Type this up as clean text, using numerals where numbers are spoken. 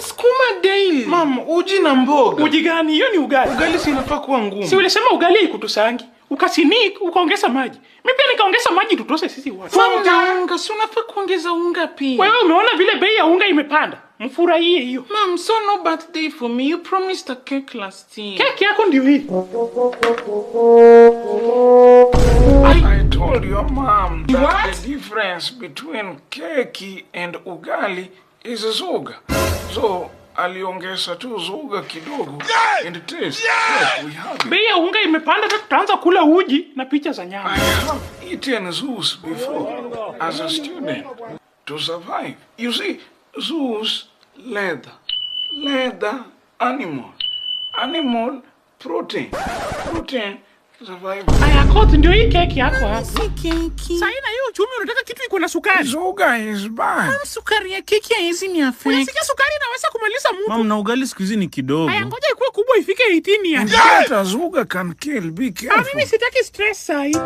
Sukuma daily. Mama, uji na mboga. Uji gani? Hiyo ni ugali. Ugali si inafaa kuwa ngumu. Si ulisema ugali ikutusangi. Ukasinik, ukaongeza maji. Mimi pia nikaongeza maji tutose sisi wote. Mama, unga, si unafaa kuongeza unga pia. Wewe umeona vile bei ya unga imepanda? Mfurahie hiyo. Mom, so no birthday for me. You promised a cake last year. Keki yako ndio hii. I told your mom that the difference between keki and ugali is zuga. So, aliongeza tu zuga kidogo and taste. Yes, we have it. Bei ya unga imepanda, tutaanza kula uji na picha za nyama. I have eaten zoos before as a student to survive. You see, zoos, leather. Leather, animal, protein. Protein, survival. Aya kote ndio hii keki yako hapa. Si keki. Sasa na hiyo uchumi unataka kitu iko na sukari. Zuga is bad. Sukari ya keki hizi ni affect. Unasikia sukari inaweza kumaliza mtu. Mom, na ugali siku hizi ni kidogo. Aya ngoja ikuwe kubwa ifike 18 ya. Zuga can kill, be careful. Mimi sitaki stress sahi.